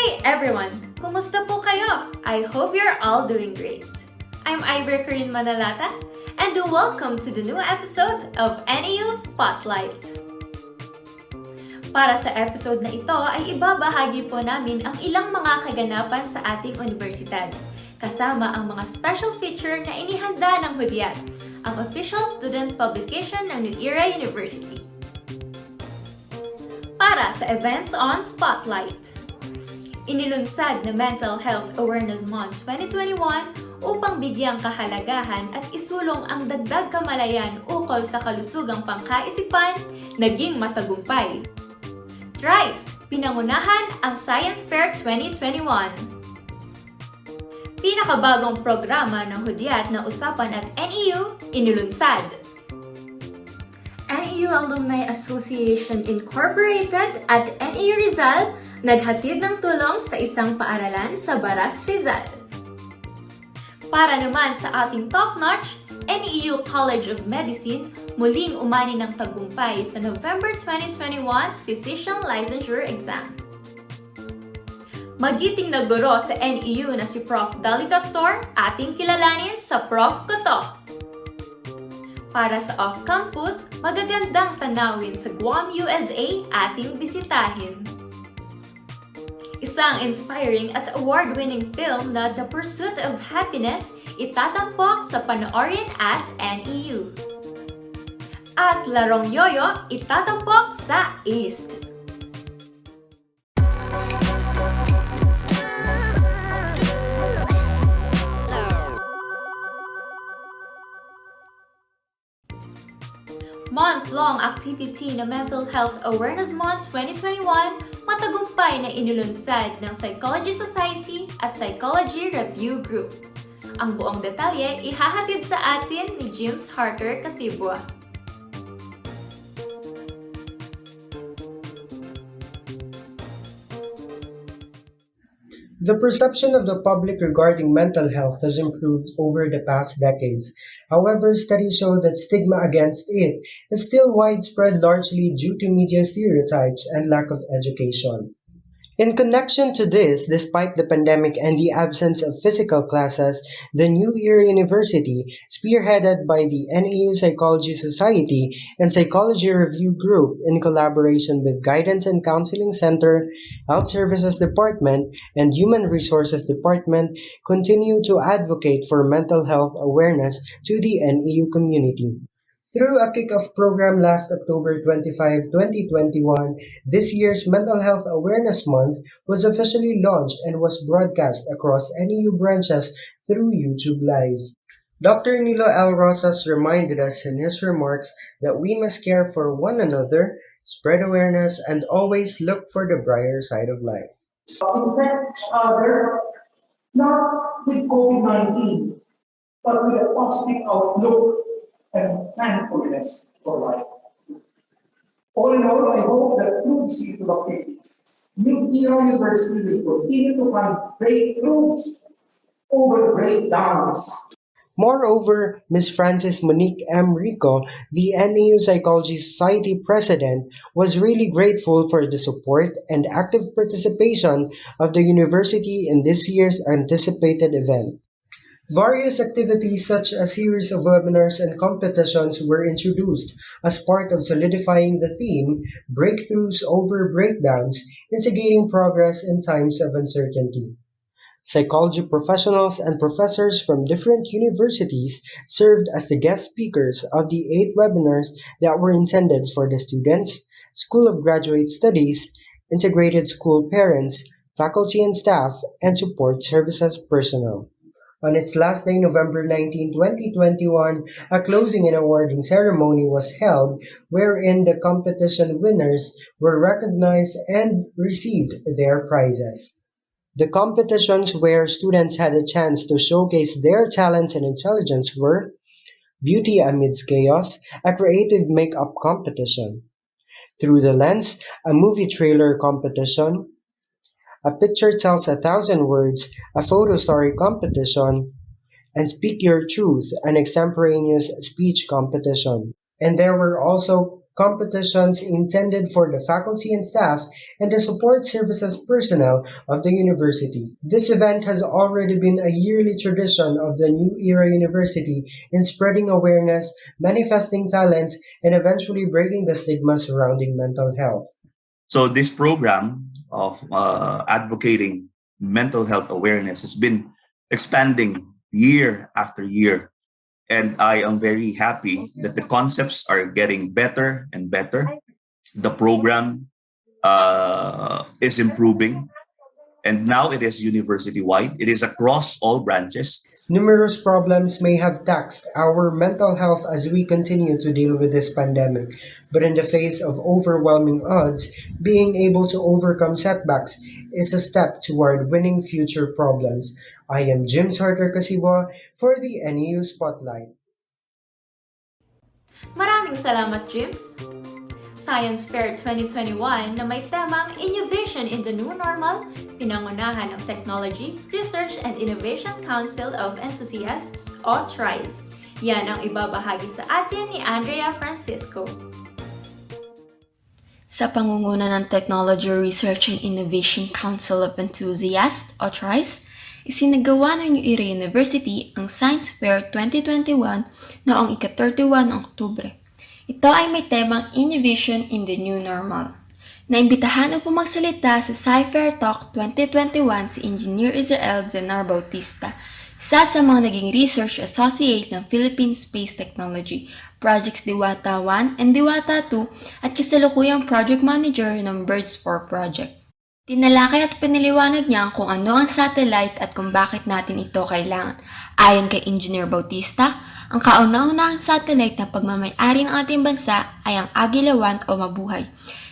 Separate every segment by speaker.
Speaker 1: Hey everyone! Kumusta po kayo? I hope you're all doing great. I'm Iber Corinne Manalata, and welcome to the new episode of NEU Spotlight. Para sa episode na ito ay ibabahagi po namin ang ilang mga kaganapan sa ating universidad, kasama ang mga special feature na inihanda ng Hudyat, ang official student publication ng NEUAAI University. Para sa events on Spotlight, inilunsad na Mental Health Awareness Month 2021 upang bigyang kahalagahan at isulong ang dagdag kamalayan ukol sa kalusugang pangkaisipan, naging matagumpay. Thrice, pinangunahan ang Science Fair 2021. Pinakabagong programa ng Hudyat na Usapan at NEU, inilunsad. NEU Alumni Association Incorporated at NEU-Rizal naghatid ng tulong sa isang paaralan sa Baras, Rizal. Para naman sa ating top-notch, NEU College of Medicine muling umani ng tagumpay sa November 2021 Physician Licensure Exam. Magiting na guro sa NEU na si Prof. Dolly Castor, ating kilalanin sa Prof. Koto. Para sa off-campus, magagandang tanawin sa Guam, USA ating bisitahin. Isang inspiring at award-winning film na The Pursuit of Happyness itatampok sa PANOORIN at NEU. At larong Yoyo itatampok sa East. Month-long activity na Mental Health Awareness Month 2021 matagumpay na inilunsad ng Psychology Society at Psychology Review Group. Ang buong detalye ihahatid sa atin ni James Harter Casibua.
Speaker 2: The perception of the public regarding mental health has improved over the past decades. However, studies show that stigma against it is still widespread, largely due to media stereotypes and lack of education. In connection to this, despite the pandemic and the absence of physical classes, the New Year University, spearheaded by the NEU Psychology Society and Psychology Review Group in collaboration with Guidance and Counseling Center, Health Services Department, and Human Resources Department, continue to advocate for mental health awareness to the NEU community. Through a kick-off program last October 25, 2021, this year's Mental Health Awareness Month was officially launched and was broadcast across NEU branches through YouTube Live. Dr. Nilo L. Rosas reminded us in his remarks that we must care for one another, spread awareness, and always look for the brighter side of life.
Speaker 3: Infect each other, not with COVID-19, but with a positive outlook and thankfulness for life. All in all, I hope that through these series of activities, NEUAAI University will continue to find breakthroughs over breakdowns.
Speaker 2: Moreover, Ms. Frances Monique M. Rico, the NEU Psychology Society president, was really grateful for the support and active participation of the university in this year's anticipated event. Various activities such as a series of webinars and competitions were introduced as part of solidifying the theme, Breakthroughs over Breakdowns, instigating progress in times of uncertainty. Psychology professionals and professors from different universities served as the guest speakers of the 8 webinars that were intended for the students, School of Graduate Studies, integrated school parents, faculty and staff, and support services personnel. On its last day, November 19, 2021, a closing and awarding ceremony was held wherein the competition winners were recognized and received their prizes. The competitions where students had a chance to showcase their talents and intelligence were Beauty Amidst Chaos, a creative makeup competition; Through the Lens, a movie trailer competition; A Picture Tells 1,000 Words, a photo story competition; and Speak Your Truth, an extemporaneous speech competition. And there were also competitions intended for the faculty and staff and the support services personnel of the university. This event has already been a yearly tradition of the New Era University in spreading awareness, manifesting talents, and eventually breaking the stigma surrounding mental health.
Speaker 4: So this program of advocating mental health awareness has been expanding year after year. And I am very happy that the concepts are getting better and better. The program is improving. And now it is university-wide. It is across all branches.
Speaker 2: Numerous problems may have taxed our mental health as we continue to deal with this pandemic, but in the face of overwhelming odds, being able to overcome setbacks is a step toward winning future problems. I am James Harder Kasiwa for the NEU Spotlight.
Speaker 1: Maraming salamat, James! Science Fair 2021 na may temang Innovation in the New Normal, pinangunahan ng Technology, Research and Innovation Council of Enthusiasts o TRIES. Yan ang ibabahagi sa atin ni Andrea Francisco.
Speaker 5: Sa pangunguna ng Technology, Research and Innovation Council of Enthusiasts o TRIES, isinagawa ng New Era University ang Science Fair 2021 noong ika-31 ng Oktubre. Ito ay may temang Innovation in the New Normal. Naimbitahan ang pumagsalita sa Sci-Fair Talk 2021 si Engineer Israel Zenar Bautista, isa sa mga naging Research Associate ng Philippine Space Technology, Projects Diwata 1 and Diwata 2 at kasalukuyang Project Manager ng Birds 4 Project. Tinalakay at piniliwanag niya kung ano ang satellite at kung bakit natin ito kailangan. Ayon kay Engineer Bautista, ang kauna-unahang satellite na pagmamay-ari ng ating bansa ay ang Agila 1 o Mabuhay,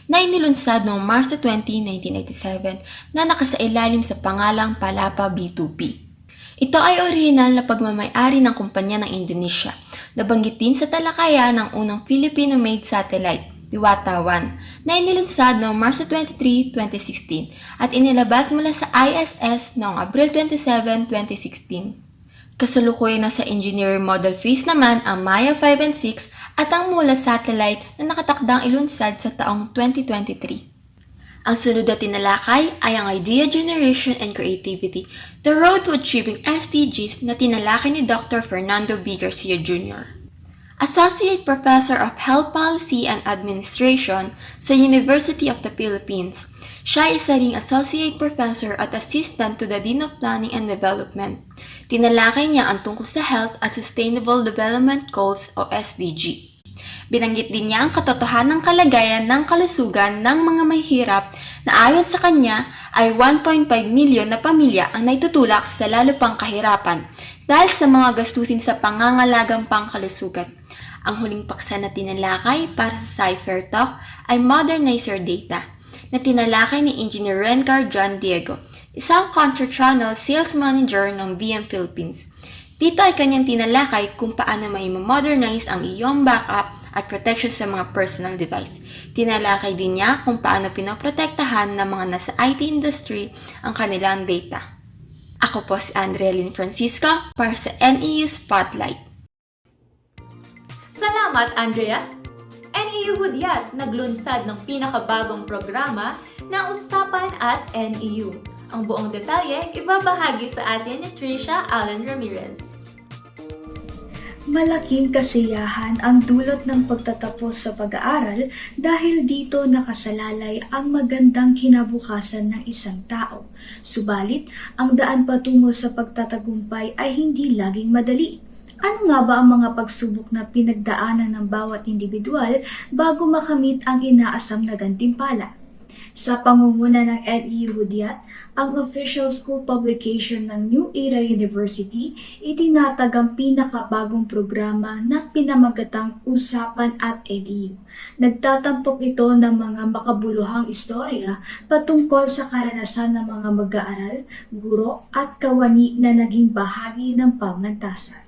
Speaker 5: na inilunsad noong Marso 20, 1997 na nakasailalim sa pangalang Palapa B2P. Ito ay orihinal na pagmamay-ari ng kumpanya ng Indonesia, nabanggit din sa talakayan ng unang Filipino-made satellite, Diwata 1, na inilunsad noong Marso 23, 2016 at inilabas mula sa ISS noong Abril 27, 2016. Kasalukuyan na sa engineering model phase naman ang Maya 5 and 6 at ang Mula satellite na nakatakdang ilunsad sa taong 2023. Ang sunod na tinalakay ay ang Idea Generation and Creativity, the road to achieving SDGs na tinalakay ni Dr. Fernando B. Garcia Jr. Associate Professor of Health Policy and Administration sa University of the Philippines. Siya ay isa ring Associate Professor at Assistant to the Dean of Planning and Development. Tinalakay niya ang tungkol sa Health at Sustainable Development Goals o SDG. Binanggit din niya ang katotohanan ng kalagayan ng kalusugan ng mga mahihirap na ayon sa kanya ay 1.5 milyon na pamilya ang naitutulak sa lalo pang kahirapan dahil sa mga gastusin sa pangangalagang pangkalusugan. Ang huling paksa na tinalakay para sa Sci-Fair Talk ay Modernizer Data na tinalakay ni Engineer Rencar John Diego, isang contract channel sales manager ng VM Philippines. Dito ay kanyang tinalakay kung paano may modernize ang iyong backup at protection sa mga personal device. Tinalakay din niya kung paano pinoprotektahan ng mga nasa IT industry ang kanilang data. Ako po si Andrea Lynn Francisco para sa NEU Spotlight.
Speaker 1: Salamat, Andrea! NEU Hudyat naglunsad ng pinakabagong programa na Usapan at NEU. Ang buong detalye ibabahagi sa atin ni Trisha Allen Ramirez.
Speaker 6: Malaking kasiyahan ang dulot ng pagtatapos sa pag-aaral dahil dito nakasalalay ang magandang kinabukasan ng isang tao. Subalit, ang daan patungo sa pagtatagumpay ay hindi laging madali. Ano nga ba ang mga pagsubok na pinagdaanan ng bawat individual bago makamit ang inaasam na gantimpala? Sa pangunguna ng NEU Hudyat, ang official school publication ng New Era University, itinatag ang pinakabagong programa na pinamagatang Usapan at NEU. Nagtatampok ito ng mga makabuluhang istorya patungkol sa karanasan ng mga mag-aaral, guro at kawani na naging bahagi ng pamantasan.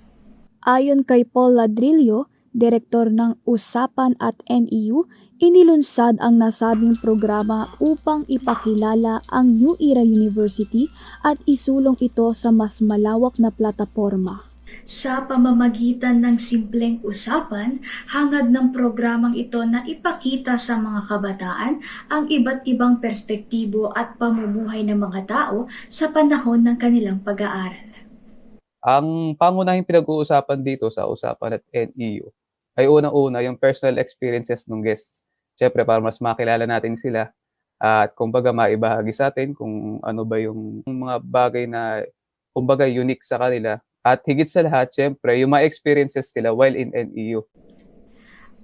Speaker 7: Ayon kay Paul Ladrillo, direktor ng Usapan at NEU, inilunsad ang nasabing programa upang ipakilala ang New Era University at isulong ito sa mas malawak na plataporma.
Speaker 6: Sa pamamagitan ng simpleng usapan, hangad ng programang ito na ipakita sa mga kabataan ang iba't ibang perspektibo at pamumuhay ng mga tao sa panahon ng kanilang pag-aaral.
Speaker 8: Ang pangunahing pinag-uusapan dito sa usapan at NEU ay unang-una yung personal experiences ng guests. Siyempre, para mas makilala natin sila at kumbaga maibahagi sa atin kung ano ba yung mga bagay na kumbaga unique sa kanila. At higit sa lahat, siyempre, yung mga experiences nila while in NEU.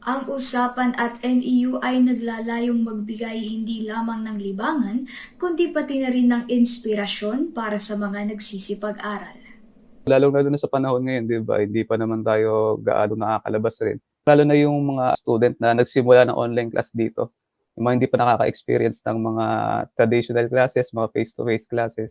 Speaker 6: Ang usapan at NEU ay naglalayong magbigay hindi lamang ng libangan, kundi pati na rin ng inspirasyon para sa mga nagsisipag-aral.
Speaker 8: Lalo na sa panahon ngayon, di ba? Hindi pa naman tayo gaano nakakalabas rin. Lalo na yung mga student na nagsimula ng online class dito. Yung mga hindi pa nakaka-experience ng mga traditional classes, mga face-to-face classes.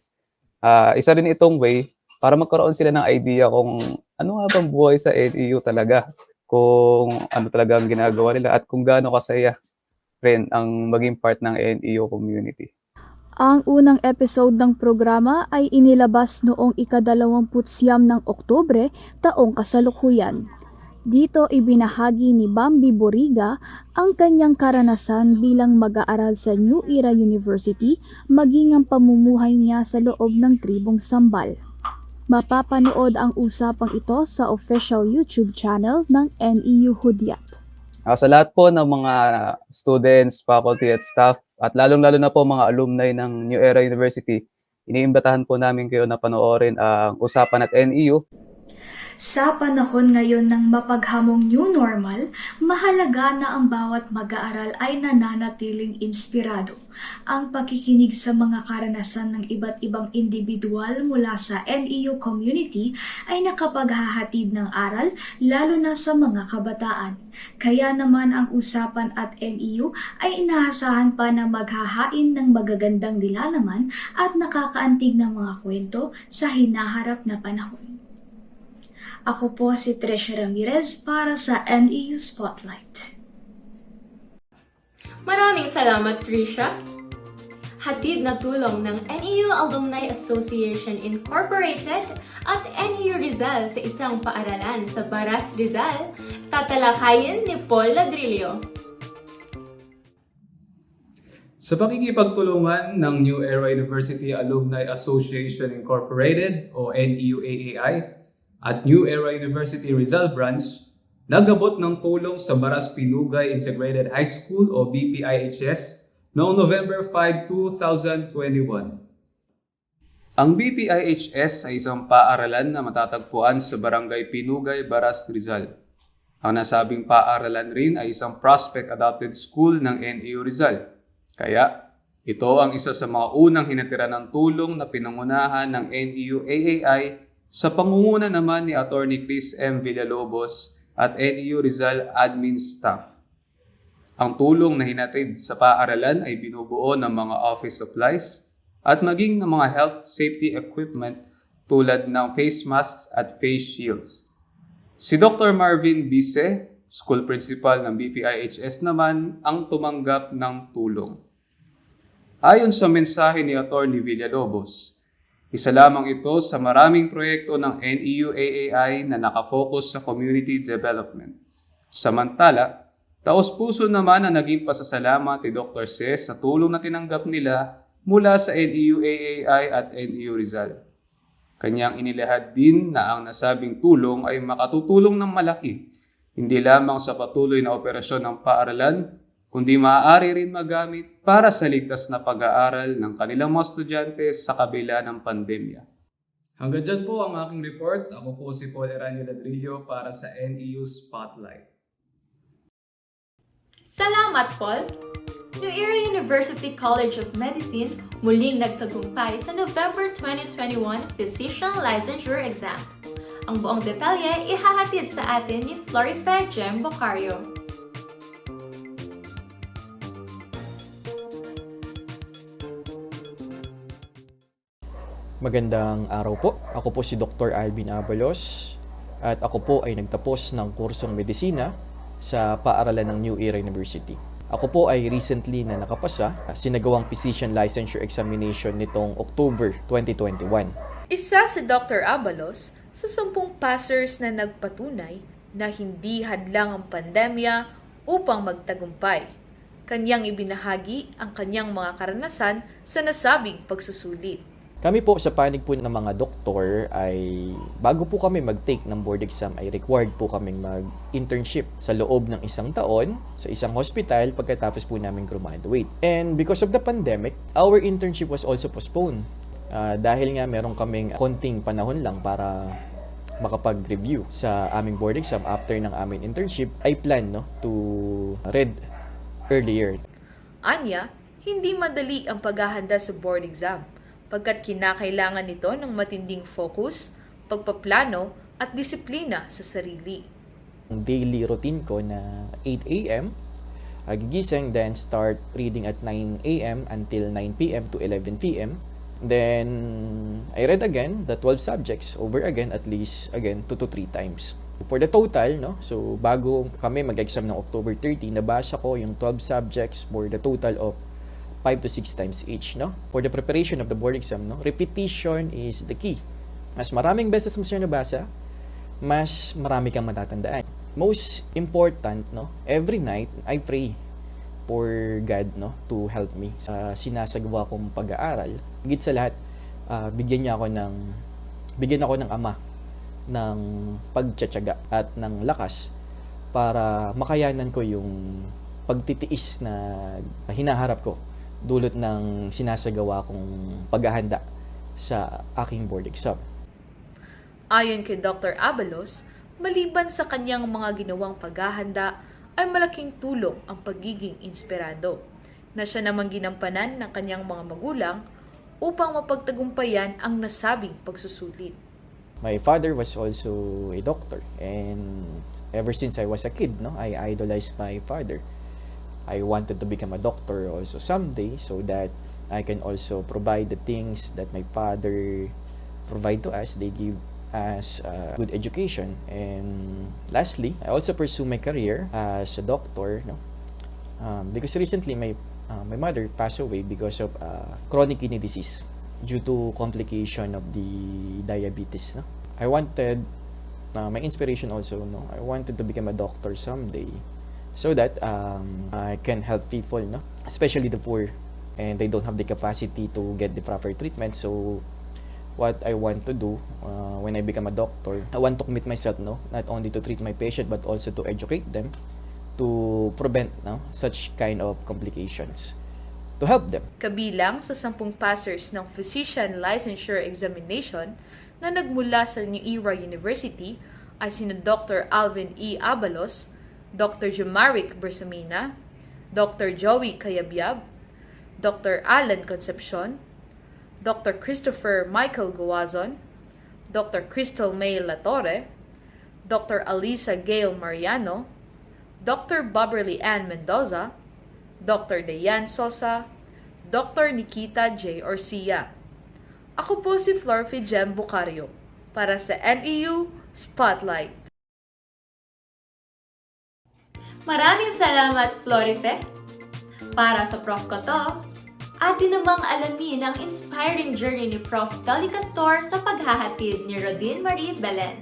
Speaker 8: Isa rin itong way para magkaroon sila ng idea kung ano nga bang buhay sa NEU talaga. Kung ano talaga ang ginagawa nila at kung gaano kasaya rin ang maging part ng NEU community.
Speaker 7: Ang unang episode ng programa ay inilabas noong ika-29 ng Oktubre taong kasalukuyan. Dito ibinahagi ni Bambi Boriga ang kanyang karanasan bilang mag-aaral sa New Era University maging ang pamumuhay niya sa loob ng tribong Sambal. Mapapanood ang usapang ito sa official YouTube channel ng NEU Hudyat.
Speaker 8: Sa lahat po ng mga students, faculty at staff at lalong-lalo na po mga alumni ng New Era University, iniimbitahan po namin kayo na panoorin ang usapan at NEU.
Speaker 6: Sa panahon ngayon ng mapaghamong new normal, mahalaga na ang bawat mag-aaral ay nananatiling inspirado. Ang pakikinig sa mga karanasan ng iba't ibang individual mula sa NEU community ay nakapaghahatid ng aral lalo na sa mga kabataan. Kaya naman ang usapan at NEU ay inaasahan pa na maghahain ng magagandang nilalaman at nakakaantig ng mga kwento sa hinaharap na panahon. Ako po si Tresha Ramirez para sa NEU Spotlight.
Speaker 1: Maraming salamat, Trisha. Hatid na tulong ng NEU Alumni Association Incorporated at NEU-Rizal sa isang paaralan sa Baras, Rizal, tatalakayin ni Paul Ladrillo.
Speaker 9: Sa pakikipagtulungan ng New Era University Alumni Association Incorporated o NEUAAI at New Era University Rizal Branch, nagabot ng tulong sa Baras Pinugay Integrated High School o BPIHS noong November 5, 2021.
Speaker 8: Ang BPIHS ay isang paaralan na matatagpuan sa Barangay Pinugay, Baras, Rizal. Ang nasabing paaralan rin ay isang prospect adopted school ng NEU Rizal. Kaya, ito ang isa sa mga unang hinatira ng tulong na pinangunahan ng NEUAAI sa pangunguna naman ni Attorney Chris M. Villalobos at NEU Rizal admin staff. Ang tulong na hinatid sa paaralan ay binubuo ng mga office supplies at maging ng mga health safety equipment tulad ng face masks at face shields. Si Dr. Marvin Bise, school principal ng BPIHS naman, ang tumanggap ng tulong. Ayon sa mensahe ni Attorney Villalobos, isa lamang ito sa maraming proyekto ng NEUAAI na nakafocus sa community development. Samantala, taos-puso naman ang naging pasasalamat ni Dr. Se sa tulong na tinanggap nila mula sa NEUAAI at NEU Rizal. Kanyang inilahad din na ang nasabing tulong ay makatutulong ng malaki, hindi lamang sa patuloy na operasyon ng paaralan, kundi maaari rin magamit para sa ligtas na pag-aaral ng kanilang mga estudyante sa kabila ng pandemya.
Speaker 9: Hanggang dyan po ang aking report. Ako po si Paul Ladrillo para sa NEU Spotlight.
Speaker 1: Salamat, Paul! New Era University College of Medicine muling nagtagumpay sa November 2021 Physician Licensure Exam. Ang buong detalye ihahatid sa atin ni Florife Jem Bocario.
Speaker 10: Magandang araw po. Ako po si Dr. Alvin Abalos at ako po ay nagtapos ng kursong medisina sa paaralan ng New Era University. Ako po ay recently na nakapasa sinagawang Physician Licensure Examination nitong October 2021.
Speaker 11: Isa si Dr. Abalos sa 10 passers na nagpatunay na hindi hadlang ang pandemya upang magtagumpay. Kanyang ibinahagi ang kanyang mga karanasan sa nasabing pagsusulit.
Speaker 10: Kami po sa panig po ng mga doktor ay bago po kami mag-take ng board exam ay required po kaming mag-internship sa loob ng 1 taon sa isang hospital pagkatapos po namin graduate. And because of the pandemic, our internship was also postponed. Dahil nga meron kaming konting panahon lang para makapag-review sa aming board exam after ng aming internship, I plan to read earlier.
Speaker 11: Anya, hindi madali ang paghahanda sa board exam pagkat kinakailangan nito ng matinding focus, pagpaplano at disiplina sa sarili.
Speaker 10: Ang daily routine ko na 8 a.m. Gigising, then start reading at 9 a.m. until 9 p.m. to 11 p.m. Then, I read again the 12 subjects over again at least again 2 to 3 times. For the total, so bago kami mag-exam ng October 30, nabasa ko yung 12 subjects for the total of 5 to 6 times each. For the preparation of the board exam, repetition is the key. Mas maraming beses mo siya nabasa, mas marami kang matatandaan. Most important, every night, I pray for God to help me sa sinasagawa kong pag-aaral. Higit sa lahat, bigyan ako ng Ama ng pagtiyatiyaga at ng lakas para makayanan ko yung pagtitiis na hinaharap ko dulot ng sinasagawa kong paghahanda sa aking board exam.
Speaker 11: Ayon kay Dr. Abalos, maliban sa kanyang mga ginawang paghahanda, ay malaking tulong ang pagiging inspirado, na siya namang ginampanan ng kanyang mga magulang upang mapagtagumpayan ang nasabing pagsusulit.
Speaker 10: My father was also a doctor, and ever since I was a kid, I idolized my father. I wanted to become a doctor also someday so that I can also provide the things that my father provide to us. They give us a good education. And lastly, I also pursue my career as a doctor, because recently my mother passed away because of chronic kidney disease due to complication of the diabetes. I wanted my inspiration also. I wanted to become a doctor someday, so that I can help people, especially the poor, and they don't have the capacity to get the proper treatment. So what I want to do when I become a doctor, I want to commit myself, not only to treat my patient but also to educate them to prevent such kind of complications, to help them.
Speaker 11: Kabilang sa 10 passers ng Physician Licensure Examination na nagmula sa NEUAAI University ay sina Dr. Alvin E. Abalos, Dr. Jumaric Bersamina, Dr. Joey Cayabyab, Dr. Alan Concepcion, Dr. Christopher Michael Guazon, Dr. Crystal May Latorre, Dr. Alisa Gail Mariano, Dr. Boberly Ann Mendoza, Dr. Dayan Sosa, Dr. Nikita J. Orsia. Ako po si Florfi Jem Bucario para sa NEU Spotlight.
Speaker 1: Maraming salamat, Florife! Para sa Prof ko to, atin namang alamin ang inspiring journey ni Prof. Dolly Castor sa paghahatid ni Rodin Marie Belen.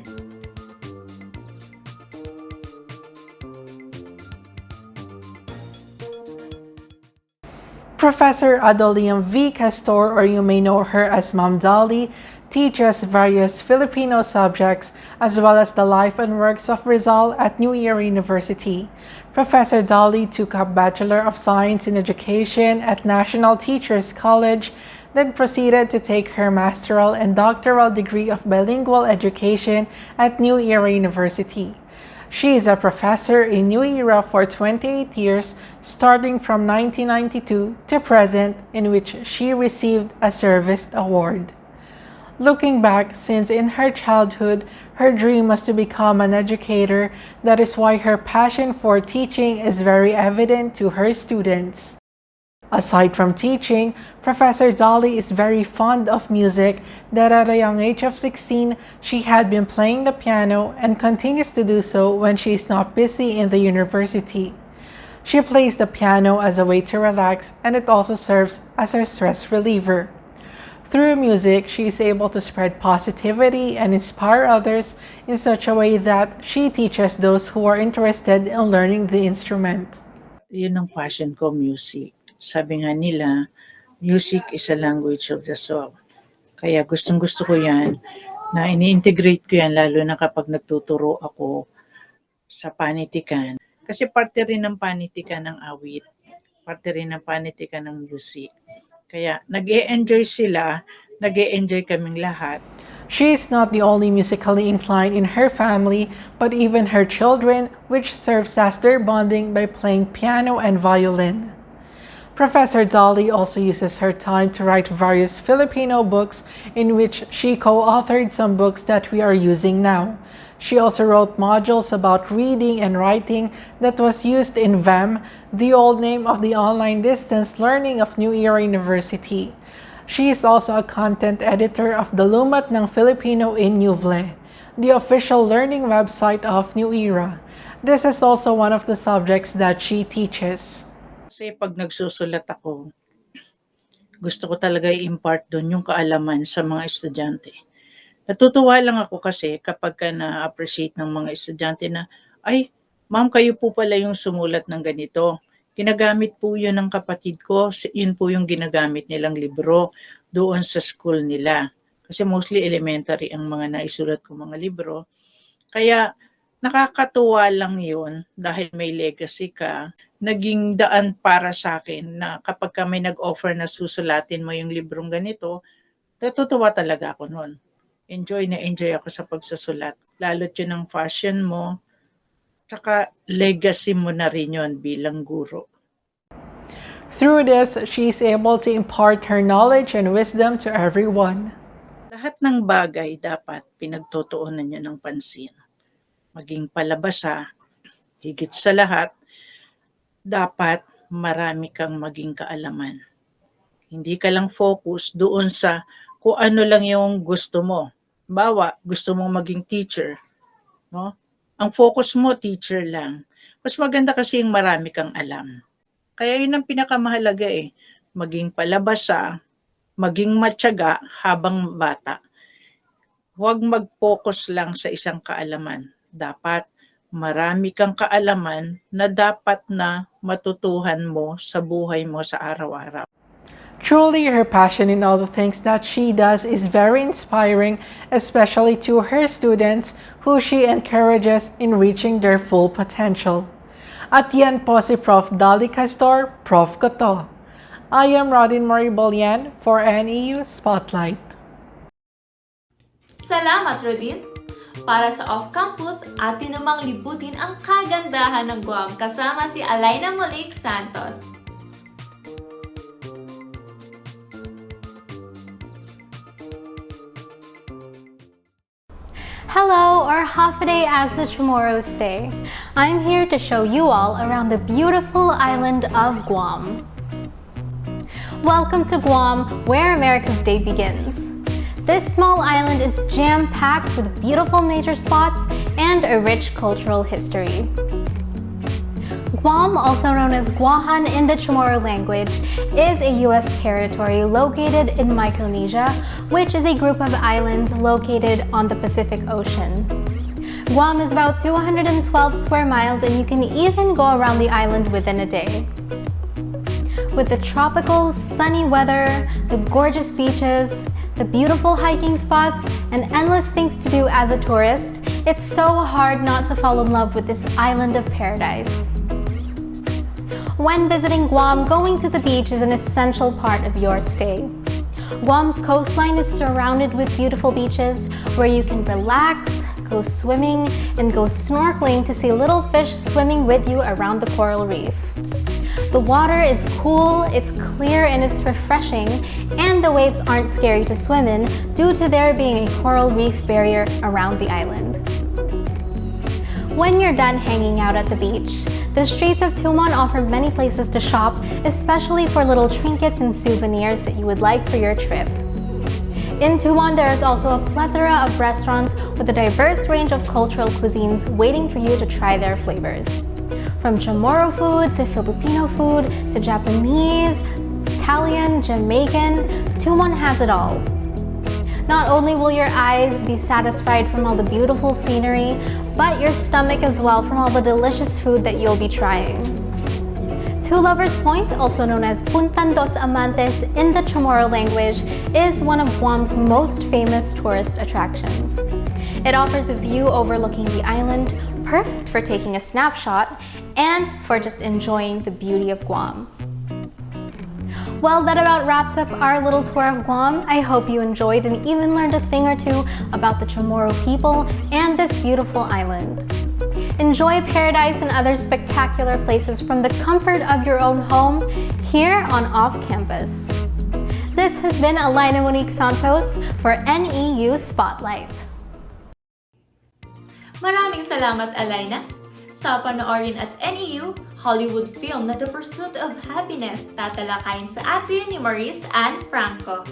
Speaker 12: Professor Adolium V. Castor, or you may know her as Ma'am Dolly, teaches various Filipino subjects as well as the life and works of Rizal at NEUAAI University. Professor Dolly took up Bachelor of Science in Education at National Teachers College, then proceeded to take her master's and doctoral degree of bilingual education at NEUAAI University. She is a professor in New Era for 28 years, starting from 1992 to present, in which she received a Service Award. Looking back, since in her childhood, her dream was to become an educator, that is why her passion for teaching is very evident to her students. Aside from teaching, Professor Dolly is very fond of music, that at a young age of 16, she had been playing the piano and continues to do so when she is not busy in the university. She plays the piano as a way to relax, and it also serves as her stress reliever. Through music, she is able to spread positivity and inspire others in such a way that she teaches those who are interested in learning the instrument.
Speaker 13: Yun ang passion ko, music. Sabi nga nila, music is a language of the soul. Kaya gustong-gusto ko yan, na ini-integrate ko yan lalo na kapag nagtuturo ako sa panitikan. Kasi parte rin ng panitikan ng awit, parte rin ng panitikan ng music. Kaya nag-e-enjoy sila, nag-e-enjoy kaming lahat.
Speaker 12: She is not the only musically inclined in her family, but even her children, which serves as their bonding by playing piano and violin. Professor Dolly also uses her time to write various Filipino books in which she co-authored some books that we are using now. She also wrote modules about reading and writing that was used in VEM, the old name of the online distance learning of New Era University. She is also a content editor of the Lumat ng Filipino in NEUVLE, the official learning website of New Era. This is also one of the subjects that she teaches.
Speaker 13: Kasi pag nagsusulat ako, gusto ko talaga i-impart doon yung kaalaman sa mga estudyante. Natutuwa lang ako kasi kapag ka na-appreciate ng mga estudyante na, ay, ma'am, kayo po pala yung sumulat ng ganito. Ginagamit po yun ng kapatid ko, yun po yung ginagamit nilang libro doon sa school nila. Kasi mostly elementary ang mga naisulat ko mga libro. Kaya nakakatuwa lang yun dahil may legacy ka. Naging daan para sa akin na kapag ka may nag-offer na susulatin mo yung librong ganito, natutuwa talaga ako noon. Enjoy ako sa pagsusulat. Lalo't yun ang fashion mo, tsaka legacy mo na rin yun bilang guro.
Speaker 12: Through this, she is able to impart her knowledge and wisdom to everyone.
Speaker 13: Lahat ng bagay dapat pinagtutuunan niyo ng pansin. Maging palabasa, higit sa lahat, dapat marami kang maging kaalaman. Hindi ka lang focus doon sa kung ano lang yung gusto mo. Bawa, gusto mong maging teacher. No? Ang focus mo, teacher lang. Mas maganda kasi yung marami kang alam. Kaya yun ang pinakamahalaga eh. Maging palabasa, maging matyaga habang bata. Huwag mag-focus lang sa isang kaalaman. Dapat marami kang kaalaman na dapat na matutuhan mo sa buhay mo sa araw-araw.
Speaker 12: Truly, her passion in all the things that she does is very inspiring, especially to her students who she encourages in reaching their full potential. At yan po si Prof. Dolly Castor, Prof. ko to. I am Rodin Maribolian for NEU Spotlight.
Speaker 1: Salamat, Rodin! Para sa off-campus, atin namang libutin ang kagandahan ng Guam kasama si Alaina Malik Santos.
Speaker 14: Hello, or half a day as the Chamorros say. I'm here to show you all around the beautiful island of Guam. Welcome to Guam, where America's day begins. This small island is jam-packed with beautiful nature spots and a rich cultural history. Guam, also known as Guahan in the Chamorro language, is a U.S. territory located in Micronesia, which is a group of islands located on the Pacific Ocean. Guam is about 212 square miles, and you can even go around the island within a day. With the tropical, sunny weather, the gorgeous beaches, the beautiful hiking spots, and endless things to do as a tourist, it's so hard not to fall in love with this island of paradise. When visiting Guam, going to the beach is an essential part of your stay. Guam's coastline is surrounded with beautiful beaches where you can relax, go swimming, and go snorkeling to see little fish swimming with you around the coral reef. The water is cool, it's clear, and it's refreshing, and the waves aren't scary to swim in due to there being a coral reef barrier around the island. When you're done hanging out at the beach, the streets of Tumon offer many places to shop, especially for little trinkets and souvenirs that you would like for your trip. In Tumon, there is also a plethora of restaurants with a diverse range of cultural cuisines waiting for you to try their flavors. From Chamorro food to Filipino food to Japanese, Italian, Jamaican, Tumon has it all. Not only will your eyes be satisfied from all the beautiful scenery, but your stomach as well from all the delicious food that you'll be trying. Two Lovers Point, also known as Puntan dos Amantes in the Chamorro language, is one of Guam's most famous tourist attractions. It offers a view overlooking the island, perfect for taking a snapshot and for just enjoying the beauty of Guam. Well, that about wraps up our little tour of Guam. I hope you enjoyed and even learned a thing or two about the Chamorro people and this beautiful island. Enjoy paradise and other spectacular places from the comfort of your own home here on Off Campus. This has been Alina Monique Santos for NEU Spotlight.
Speaker 1: Maraming salamat, Alina. Sa panoorin at NEU, Hollywood film na The Pursuit of Happyness, tatalakayin sa atin ni Maurice and Franco.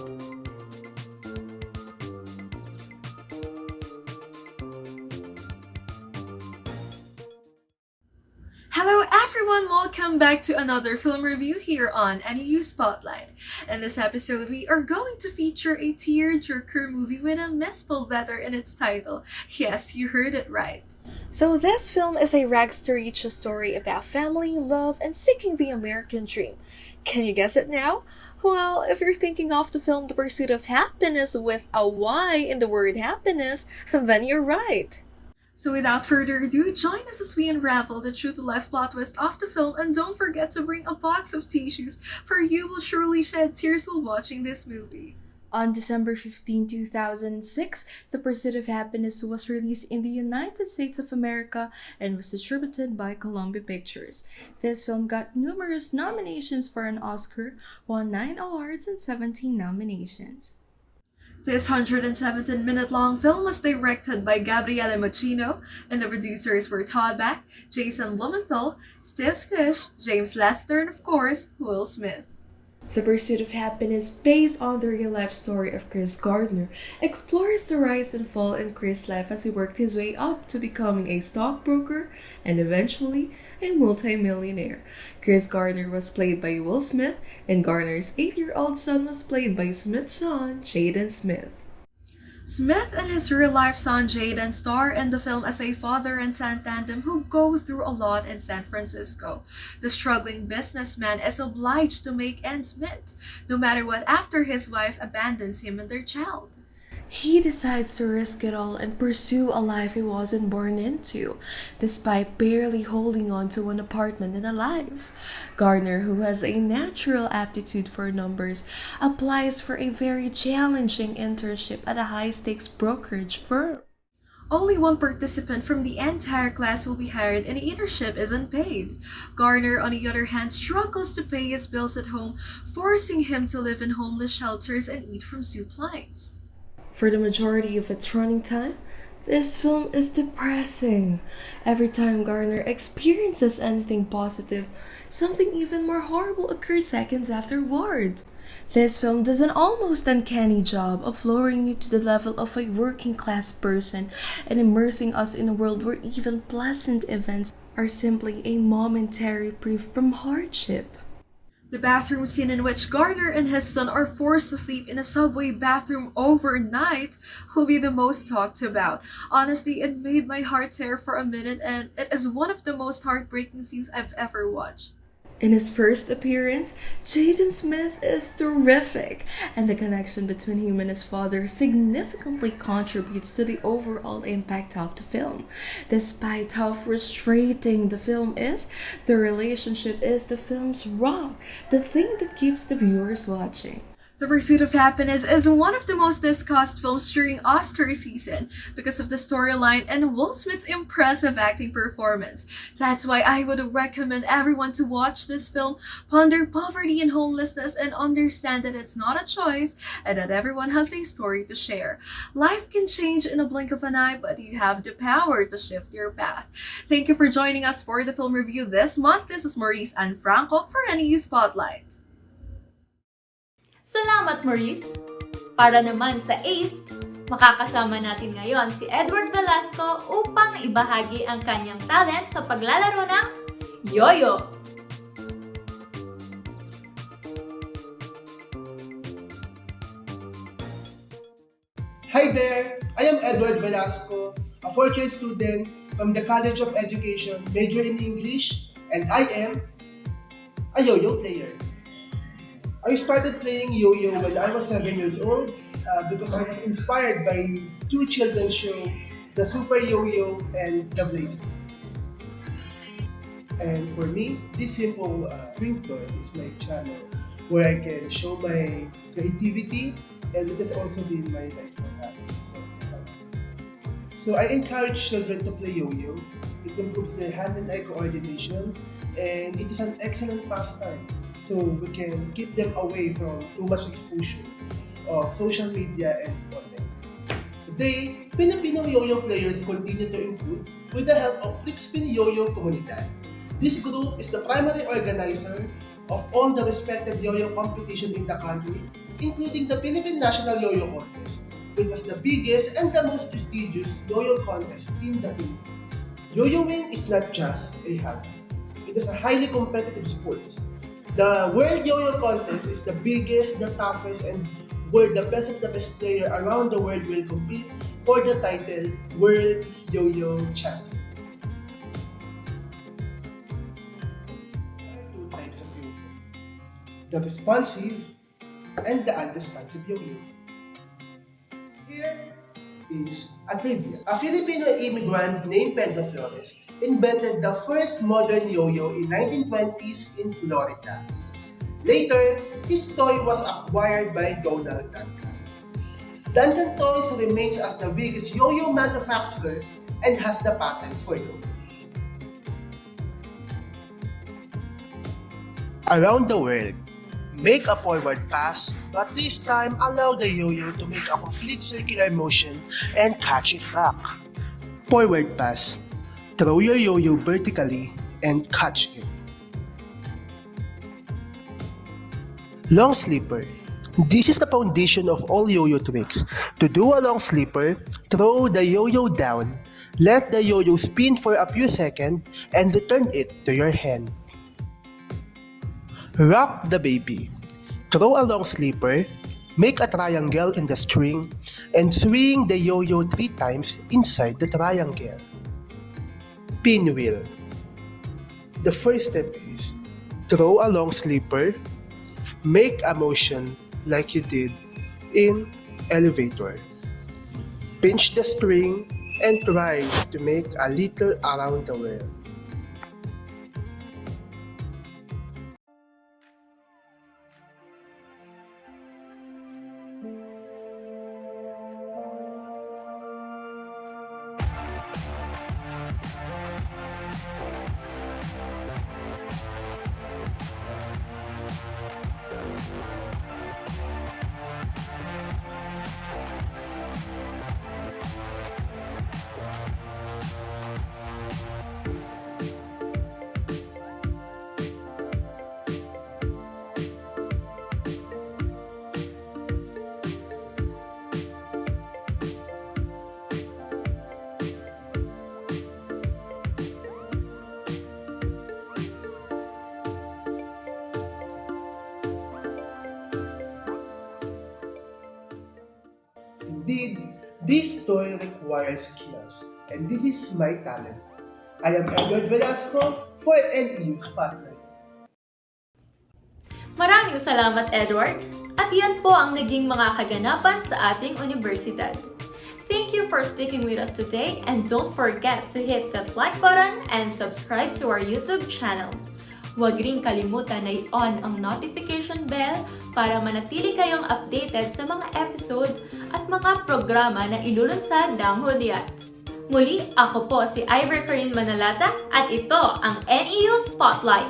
Speaker 15: Hello everyone! Welcome back to another film review here on NEU Spotlight. In this episode, we are going to feature a tear-jerker movie with a misspelled letter in its title. Yes, you heard it right.
Speaker 16: So this film is a rags-to-riches story about family, love, and seeking the American dream. Can you guess it now? Well, if you're thinking of the film The Pursuit of Happyness with a Y in the word happiness, then you're right.
Speaker 15: So without further ado, join us as we unravel the true-to-life plot twist of the film, and don't forget to bring a box of tissues, for you will surely shed tears while watching this movie.
Speaker 16: On December 15, 2006, The Pursuit of Happyness was released in the United States of America and was distributed by Columbia Pictures. This film got numerous nominations for an Oscar, won 9 awards and 17 nominations.
Speaker 15: This 117-minute-long film was directed by Gabriele Machino, and the producers were Todd Beck, Jason Blumenthal, Steve Tisch, James Lester, and of course, Will Smith.
Speaker 16: The Pursuit of Happyness, based on the real-life story of Chris Gardner, explores the rise and fall in Chris' life as he worked his way up to becoming a stockbroker and eventually a multi-millionaire. Chris Gardner was played by Will Smith, and Gardner's 8-year-old son was played by Smith's son, Jaden Smith.
Speaker 15: Smith and his real-life son Jaden star in the film as a father and son tandem who go through a lot in San Francisco. The struggling businessman is obliged to make ends meet, no matter what, after his wife abandons him and their child.
Speaker 16: He decides to risk it all and pursue a life he wasn't born into, despite barely holding on to an apartment and a life. Gardner, who has a natural aptitude for numbers, applies for a very challenging internship at a high-stakes brokerage firm.
Speaker 15: Only one participant from the entire class will be hired, and the internship isn't paid. Gardner, on the other hand, struggles to pay his bills at home, forcing him to live in homeless shelters and eat from soup lines.
Speaker 16: For the majority of its running time, this film is depressing. Every time Gardner experiences anything positive, something even more horrible occurs seconds afterward. This film does an almost uncanny job of lowering you to the level of a working class person and immersing us in a world where even pleasant events are simply a momentary reprieve from hardship.
Speaker 15: The bathroom scene in which Gardner and his son are forced to sleep in a subway bathroom overnight will be the most talked about. Honestly, it made my heart tear for a minute, and it is one of the most heartbreaking scenes I've ever watched.
Speaker 16: In his first appearance, Jaden Smith is terrific, and the connection between him and his father significantly contributes to the overall impact of the film. Despite how frustrating the film is, the relationship is the film's rock, the thing that keeps the viewers watching.
Speaker 15: The Pursuit of Happyness is one of the most discussed films during Oscar season because of the storyline and Will Smith's impressive acting performance. That's why I would recommend everyone to watch this film, ponder poverty and homelessness, and understand that it's not a choice and that everyone has a story to share. Life can change in a blink of an eye, but you have the power to shift your path. Thank you for joining us for the film review this month. This is Maurice and Franco for NEU Spotlight.
Speaker 1: Salamat, Maurice! Para naman sa East, makakasama natin ngayon si Edward Velasco upang ibahagi ang kanyang talent sa paglalaro ng Yoyo.
Speaker 17: Hi there! I am Edward Velasco, a fourth-year student from the College of Education, major in English, and I am a yo-yo player. I started playing yo-yo when I was 7 years old because I was inspired by two children's show, The Super Yo-Yo and The Blaze. And for me, this simple ringtone is my channel where I can show my creativity, and it has also been my lifelong habit. So I encourage children to play yo-yo. It improves their hand and eye coordination, and it is an excellent pastime. So we can keep them away from too much exposure of social media and online. Today, Filipino yo-yo players continue to improve with the help of Flixpin Yo-Yo Comunidad. This group is the primary organizer of all the respected yo-yo competition in the country, including the Philippine National Yo-Yo Contest, which was the biggest and the most prestigious yo-yo contest in the Philippines. Yo-yoing is not just a hobby. It is a highly competitive sport. The World Yo-Yo Contest is the biggest, the toughest, and where the best of the best player around the world will compete for the title World Yo-Yo Champion. There are two types of yo-yo: the responsive and the unresponsive yo-yo. Here is a trivia. A Filipino immigrant named Pedro Flores invented the first modern yo-yo in 1920s in Florida. Later, his toy was acquired by Donald Duncan. Duncan Toys remains as the biggest yo-yo manufacturer and has the patent for yo-yo. Around the world, make a forward pass, but this time allow the yo-yo to make a complete circular motion and catch it back. Forward pass. Throw your yo-yo vertically and catch it. Long slipper. This is the foundation of all yo-yo tricks. To do a long slipper, throw the yo-yo down, let the yo-yo spin for a few seconds, and return it to your hand. Rock the baby. Throw a long slipper, make a triangle in the string, and swing the yo-yo 3 times inside the triangle. Pinwheel. The first step is throw a long slipper, make a motion like you did in elevator. Pinch the string and try to make a little around the world. Indeed, this toy requires skills, and this is my talent. I am Edward Velasco for NEU Spotlight.
Speaker 1: Maraming salamat, Edward! At yan po ang naging mga kaganapan sa ating universidad. Thank you for sticking with us today, and don't forget to hit that like button and subscribe to our YouTube channel. Huwag ring kalimutan na i-on ang notification bell para manatili kayong updated sa mga episode at mga programa na ilulunsad ng Hudyat. Muli, ako po si Ivor Corinne Manalata at ito ang NEU Spotlight.